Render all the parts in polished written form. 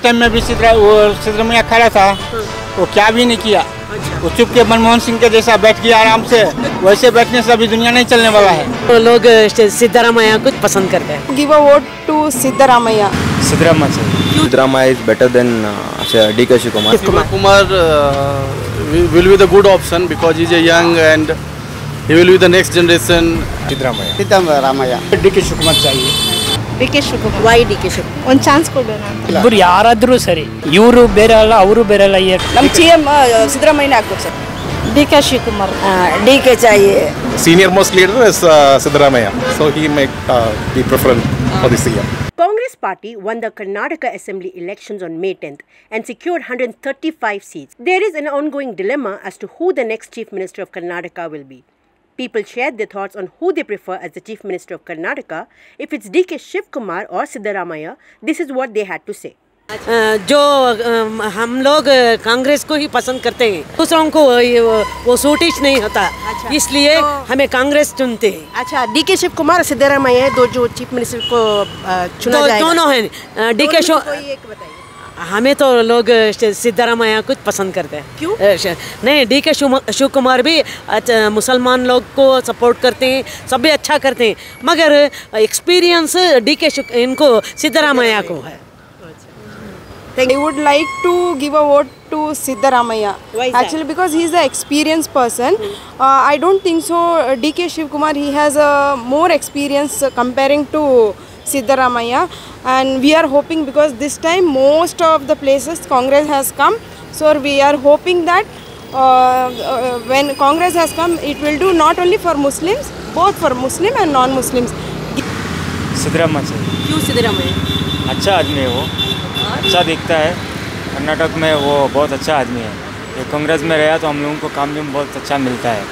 Time में भी सिद्धरामैया खड़ा था, वो क्या भी नहीं किया। वो चुप के मनमोहन सिंह के जैसा बैठ गया आराम से, वैसे बैठने से अभी दुनिया नहीं चलने वाला है। तो लोग सिद्धरामैया को पसंद करते हैं। Give a vote to Siddaramaiah. Siddaramaiah is better than DK Shivakumar. Kumar will be the good option because he is a young and he will be the next generation. Siddaramaiah. DK Shivakumar चाहिए। DK Shivakumar. Why D K Shivakumar? ಒಂದು chance ಕೊಡೋಣ ಅಂತ. ಇಬ್ಬರು ಯಾರಾದರೂ ಸರಿ, ಇವರು ಬೇರೆ ಅಲ್ಲ ಅವರು ಬೇರೆ ಅಲ್ಲ. ನಮ್ಮ CM ಸಿದ್ದರಾಮಯ್ಯನೇ ಆಗ್ಬೇಕು ಸರ್. DK ಶಿವಕುಮಾರ್. डी के चाहिए। Senior most leader is Siddaramaiah, so he make the preference for the CM. Congress party won the Karnataka Assembly elections on May 10th and secured 135 seats. There is an ongoing dilemma as to who the next Chief Minister of Karnataka will be. People shared their thoughts on who they prefer as the Chief Minister of Karnataka. If it's DK Shivkumar or Siddaramaiah, this is what they had to say. जो हम लोग कांग्रेस को ही पसंद करते हैं, दूसरों को वो सूटिश नहीं होता, इसलिए हमें कांग्रेस चुनते हैं। अच्छा, DK शिवकुमार और सिद्धरामैया दो जो चीफ मिनिस्टर को चुना जाएगा। दोनों हैं। DK शो एक बताइए। हमें तो लोग सिद्धरामैया को पसंद करते हैं। क्यों? नहीं, DK शिवकुमार भी मुसलमान लोग को सपोर्ट करते हैं, सभी अच्छा करते हैं, मगर एक्सपीरियंस DK इनको सिद्धरामैया को है। I would like to give a vote to Siddaramaiah. Why is that? Actually, because he is an experienced person. I don't think so. DK Shivkumar, he has more experience comparing to Siddaramaiah, and we are hoping because this time most of the places Congress has come, so we are hoping that when Congress has come, it will do not only for Muslims, both for Muslim and non-Muslims. Siddaramaiah. क्यों सिद्धरामैया? अच्छा आदमी है वो, अच्छा दिखता है। कर्नाटक में वो बहुत अच्छा आदमी है। ये कांग्रेस में रहा तो हम लोगों को काम भी बहुत अच्छा मिलता है।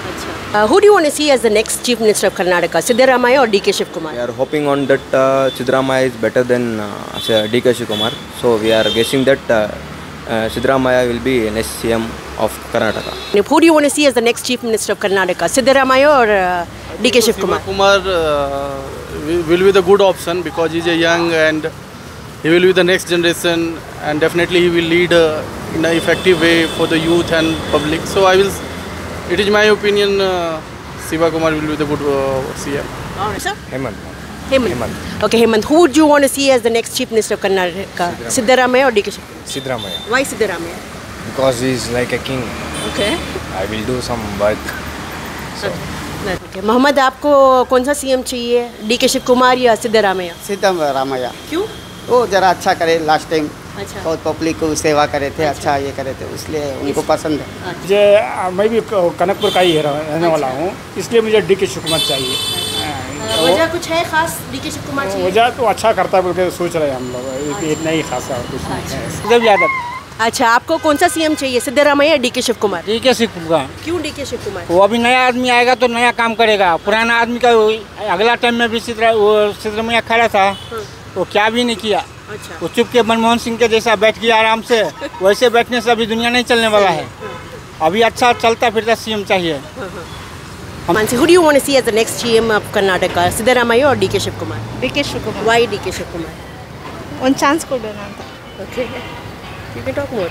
Who do you want to see as the next Chief Minister of Karnataka, Siddaramaiah or DK Shivkumar? We are hoping on that Siddaramaiah is better than DK Shivakumar. So we are guessing that Siddaramaiah will be next CM of Karnataka. Who do you want to see as the next Chief Minister of Karnataka, Siddaramaiah or DK Shivkumar? Kumar will be the good option because he is a young and he will be the next generation, and definitely he will lead in an effective way for the youth and public. So it is my opinion, Siva Kumar will be the good CM. Sir? Hemant. Okay, Hemant. Who would you want to see as the next Chief Minister of Karnataka, Siddaramaiah or DK Shivkumar? Siddaramaiah. Why Siddaramaiah? Because he is like a king. Okay. I will do some work. Okay. Mohammad, आपको कौन सा CM चाहिए, DK Shivkumar या सिद्धरामैया? सिद्धरामैया. क्यों? वो जरा अच्छा करे, लास्ट टाइम अच्छा। बहुत पब्लिक को सेवा करे थे, अच्छा ये करे थे, इसलिए उनको पसंद है। मैं भी कनकपुर का ही रहने वाला हूँ, इसलिए मुझे DK शिवकुमार चाहिए। वजह कुछ है खास DK शिवकुमार चाहिए? वजह तो अच्छा करता है बोल के सोच रहे हैं हम लोग, इतना ही खास है और कुछ नहीं है। यादव। अच्छा, आपको कौन सा CM चाहिए, सिद्धरामैया या DK शिवकुमार? DK शिवकुमार। क्यों DK शिवकुमार? वो अभी नया आदमी आएगा तो नया काम करेगा। पुराना आदमी का अगला टाइम में भी सिद्धरामैया खड़ा था, वो क्या भी नहीं किया। अच्छा। वो चुप के मनमोहन सिंह के जैसा बैठ गया आराम से, वैसे बैठने से अभी दुनिया नहीं चलने वाला है। अभी अच्छा चलता फिरता CM चाहिए। Who do you want to see as the next CM of Karnataka, Siddaramaiah or DK Shivkumar? DK Shivakumar. Why DK Shivkumar? ಒಂದು ಚಾನ್ಸ್ ಕೊಡೋಣ ಅಂತ. Okay. You can talk more.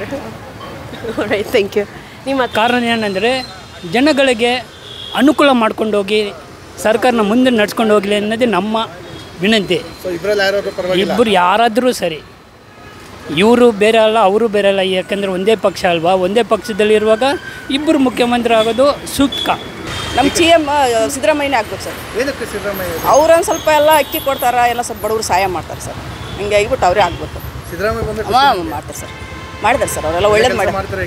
All right, thank you. ನಿಮ್ಮ ಕಾರಣ ಏನಂದರೆ ಜನಗಳಿಗೆ ಅನುಕೂಲ ಮಾಡ್ಕೊಂಡೋಗಿ ಸರ್ಕಾರನ ಮುಂದೆ ನಡ್ಸ್ಕೊಂಡು ಹೋಗಲಿ ಅನ್ನೋದೇ ನಮ್ಮ ವಿನಂತಿ. ಇಬ್ಬರು ಯಾರಾದರೂ ಸರಿ, ಇವರು ಬೇರೆ ಅಲ್ಲ ಅವರು ಬೇರೆ ಅಲ್ಲ, ಯಾಕಂದರೆ ಒಂದೇ ಪಕ್ಷ ಅಲ್ವಾ. ಒಂದೇ ಪಕ್ಷದಲ್ಲಿರುವಾಗ ಇಬ್ಬರು ಮುಖ್ಯಮಂತ್ರಿ ಆಗೋದು ಸೂಕ್ತ. ನಮ್ಮ CM ಸಿದ್ದರಾಮಯ್ಯನೇ ಆಗ್ಬೇಕು ಸರ್. ಅವ್ರೊಂದು ಸ್ವಲ್ಪ ಎಲ್ಲ ಅಕ್ಕಿ ಕೊಡ್ತಾರೆ, ಎಲ್ಲ ಸ್ವಲ್ಪ ಬಡವರು ಸಹಾಯ ಮಾಡ್ತಾರೆ ಸರ್. ಹಿಂಗೆ ಆಗಿಬಿಟ್ಟು ಅವರೇ ಆಗ್ಬೇಕು. ಮಾಡ್ತಾರೆ ಸರ್, ಮಾಡಿದ್ದಾರೆ ಸರ್, ಅವರೆಲ್ಲ ಒಳ್ಳೇದು ಮಾಡ್ತಾರೆ.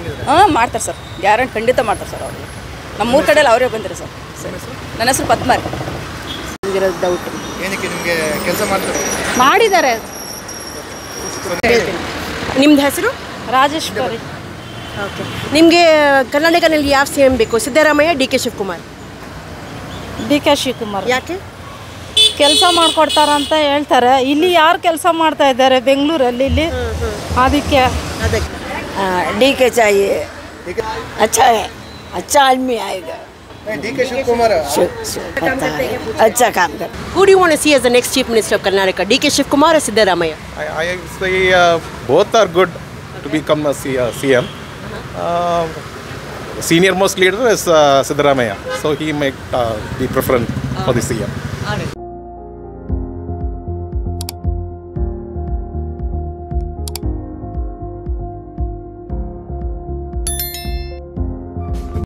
ಮಾಡ್ತಾರೆ ಸರ್, ಗ್ಯಾರಂಟಿ ಖಂಡಿತ ಮಾಡ್ತಾರೆ ಸರ್ ಅವರು. ನಮ್ಮ ಮೂರು ಕಡೆಯಲ್ಲಿ ಅವರೇ ಬಂದಿರಿ ಸರ್. ನನ್ನ ಹೆಸರು ಪದ್ಮಾರಿ. ಡೌಟ್ ಏನಕ್ಕೆ ನಿಮಗೆ ಕೆಲಸ ಮಾಡ್ತಾರೆ? ಮಾಡಿದ್ದಾರೆ. ನಿಮ್ದು ಹೆಸರು? ರಾಜೇಶ್ವರಿ. ಓಕೆ. ನಿಮಗೆ ಕರ್ನಾಟಕದಲ್ಲಿ ಯಾವ CM ಬೇಕು, ಸಿದ್ದರಾಮಯ್ಯ DK ಶಿವಕುಮಾರ್? DK ಶಿವಕುಮಾರ್. ಯಾಕೆ? ಕೆಲಸ ಮಾಡಿಕೊಡ್ತಾರಂತ ಹೇಳ್ತಾರೆ. ಇಲ್ಲಿ ಯಾರು ಕೆಲಸ ಮಾಡ್ತಾ ಇದ್ದಾರೆ ಬೆಂಗಳೂರಲ್ಲಿ? ಇಲ್ಲಿ ಅದಕ್ಕೆ DK चाहिए। अच्छा है, अच्छा आदमी आएगा। DK Shiv Kumar अच्छा काम कर. Who do you want to see as the next Chief Minister of Karnataka? DK Shiv Kumar or Siddaramaiah? I say both are good to become a CM. Senior most leader is Siddaramaiah, so he might be preferred for the CM.